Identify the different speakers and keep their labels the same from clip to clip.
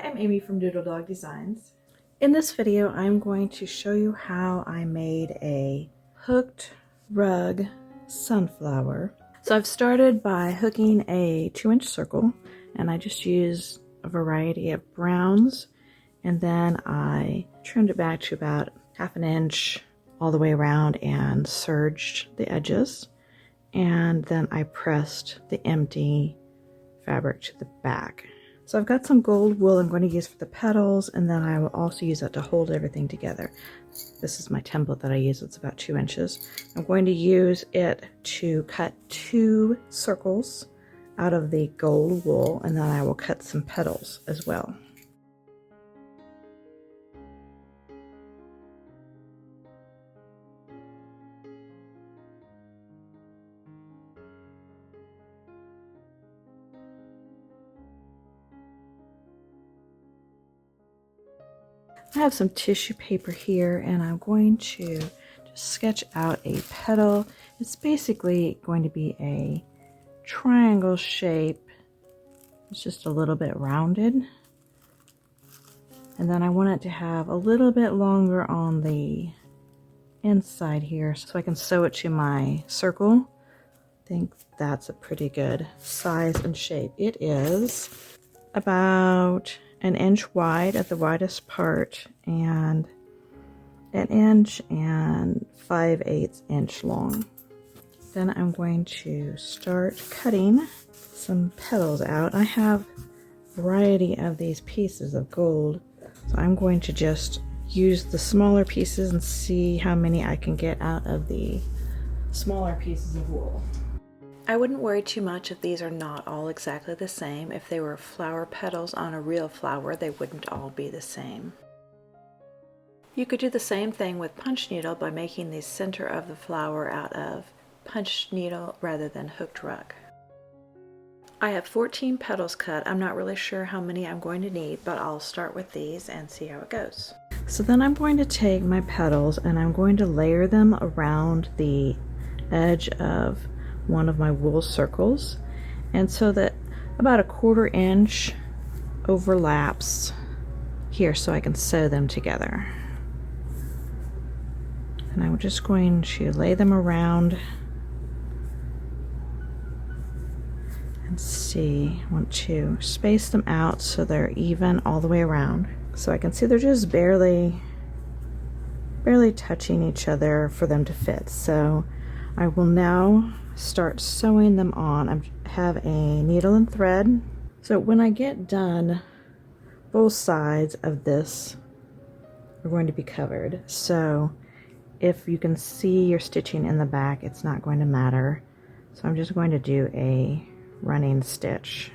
Speaker 1: I'm Amy from Doodle Dog Designs. In this video, I'm going to show you how I made a hooked rug sunflower. So I've started by hooking a 2-inch circle, and I just used a variety of browns, and then I trimmed it back to about 1/2 inch all the way around and serged the edges, and then I pressed the empty fabric to the back. So I've got some gold wool I'm going to use for the petals, and then I will also use that to hold everything together. This is my template that I use. It's about 2 inches. I'm going to use it to cut 2 circles out of the gold wool, and then I will cut some petals as well. I have some tissue paper here, and I'm going to just sketch out a petal. It's basically going to be a triangle shape. It's just a little bit rounded. And then I want it to have a little bit longer on the inside here so I can sew it to my circle. I think that's a pretty good size and shape. It is about 1 inch wide at the widest part, and 1 inch and 5/8 inch long. Then I'm going to start cutting some petals out. I have a variety of these pieces of gold, so I'm going to just use the smaller pieces and see how many I can get out of the smaller pieces of wool. I wouldn't worry too much if these are not all exactly the same. If they were flower petals on a real flower, they wouldn't all be the same. You could do the same thing with punch needle by making the center of the flower out of punch needle rather than hooked rug. I have 14 petals cut. I'm not really sure how many I'm going to need, but I'll start with these and see how it goes. So then I'm going to take my petals and I'm going to layer them around the edge of one of my wool circles, and so that about 1/4 inch overlaps here so I can sew them together. And I'm just going to lay them around and see. I want to space them out so they're even all the way around. So I can see they're just barely touching each other for them to fit. So I will now start sewing them on. I have a needle and thread. So when I get done, both sides of this are going to be covered. So if you can see your stitching in the back, it's not going to matter. So I'm just going to do a running stitch.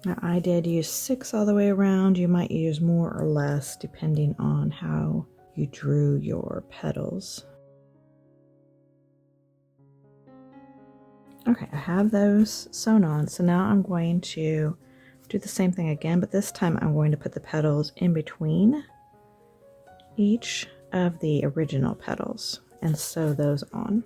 Speaker 1: Now I did use 6 all the way around. You might use more or less depending on how you drew your petals. Okay, I have those sewn on, so now I'm going to do the same thing again, but this time I'm going to put the petals in between each of the original petals and sew those on.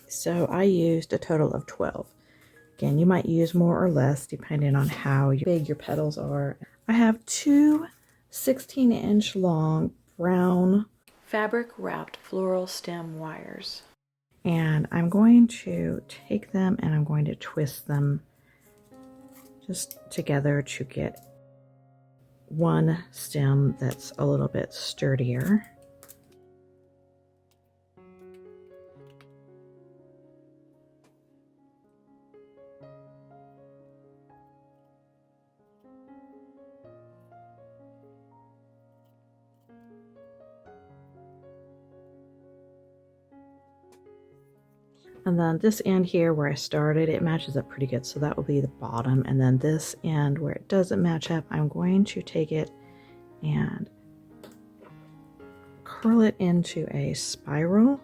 Speaker 1: So I used a total of 12. Again, you might use more or less depending on how big your petals are. I have two 16-inch long brown fabric wrapped floral stem wires. And I'm going to take them and I'm going to twist them just together to get one stem that's a little bit sturdier. And then this end here where I started, it matches up pretty good, so that will be the bottom. And then this end where it doesn't match up, I'm going to take it and curl it into a spiral.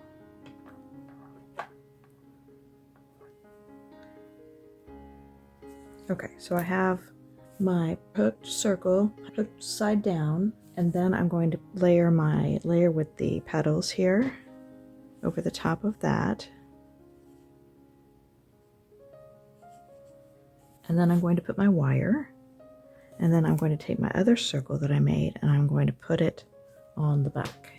Speaker 1: Okay, so I have my hooked circle hooked side down, and then I'm going to layer my layer with the petals here over the top of that. And then I'm going to put my wire, and then I'm going to take my other circle that I made and I'm going to put it on the back.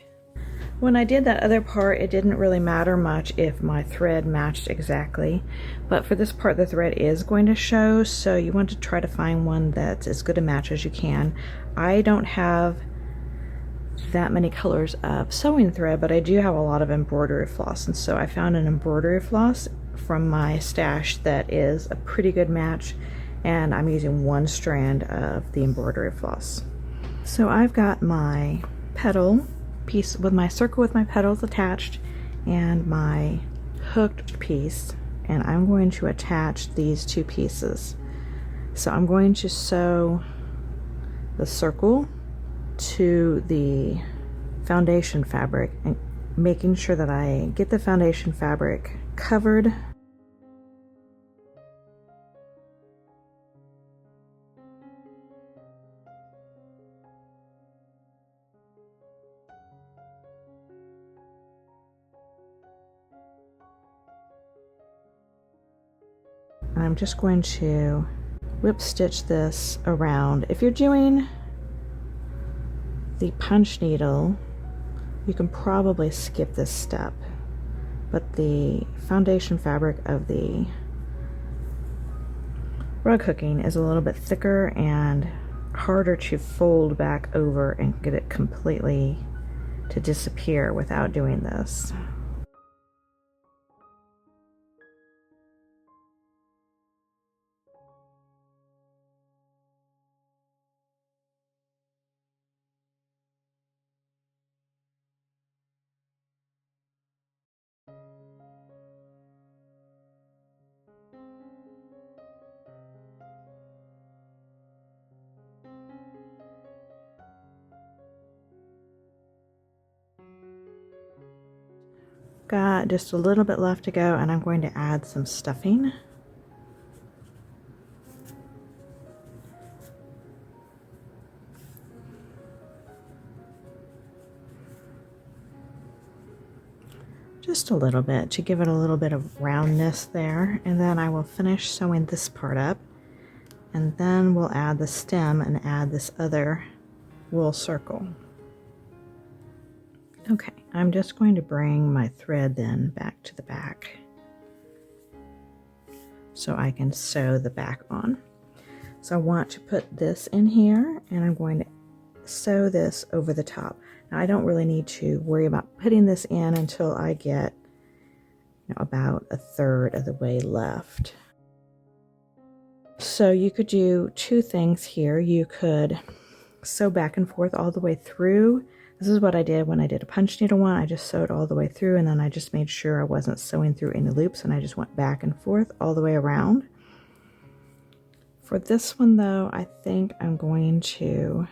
Speaker 1: When I did that other part, it didn't really matter much if my thread matched exactly, but for this part the thread is going to show, so you want to try to find one that's as good a match as you can. I don't have that many colors of sewing thread, but I do have a lot of embroidery floss, and so I found an embroidery floss from my stash that is a pretty good match, and I'm using one strand of the embroidery floss. So I've got my petal piece with my circle with my petals attached and my hooked piece, and I'm going to attach these two pieces. So I'm going to sew the circle to the foundation fabric and making sure that I get the foundation fabric covered. And I'm just going to whip stitch this around. If you're doing the punch needle, you can probably skip this step, but the foundation fabric of the rug hooking is a little bit thicker and harder to fold back over and get it completely to disappear without doing this. Got just a little bit left to go, and I'm going to add some stuffing. Just a little bit to give it a little bit of roundness there, and then I will finish sewing this part up, and then we'll add the stem and add this other wool circle. Okay, I'm just going to bring my thread then back to the back so I can sew the back on. So I want to put this in here, and I'm going to sew this over the top. Now I don't really need to worry about putting this in until I get, you know, about a third of the way left. So you could do two things here. You could sew back and forth all the way through. This is what I did when I did a punch needle one. I just sewed all the way through, and then I just made sure I wasn't sewing through any loops, and I just went back and forth all the way around. For this one though, I think I'm going to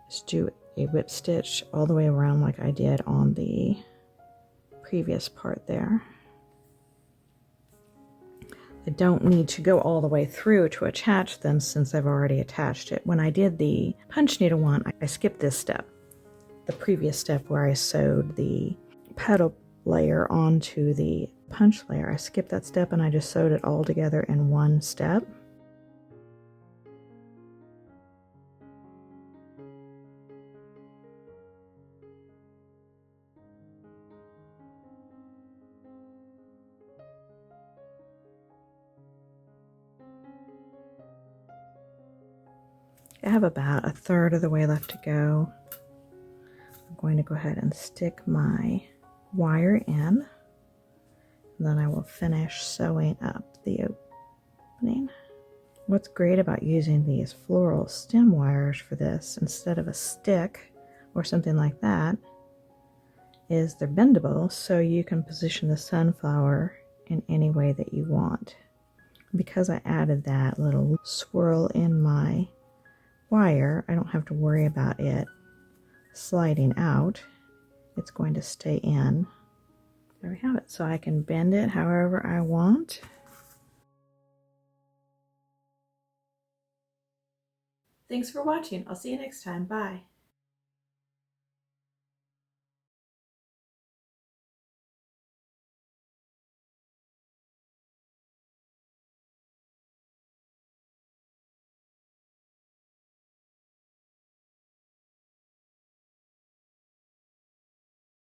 Speaker 1: just do a whip stitch all the way around like I did on the previous part there. I don't need to go all the way through to attach them since I've already attached it. When I did the punch needle one, I skipped this step. The previous step where I sewed the petal layer onto the punch layer. I skipped that step and I just sewed it all together in one step. I have about a third of the way left to go. I'm going to go ahead and stick my wire in, and then I will finish sewing up the opening. What's great about using these floral stem wires for this instead of a stick or something like that is they're bendable, so you can position the sunflower in any way that you want. Because I added that little swirl in my wire, I don't have to worry about it sliding out. It's going to stay in. There we have it. So I can bend it however I want. Thanks for watching. I'll see you next time. Bye.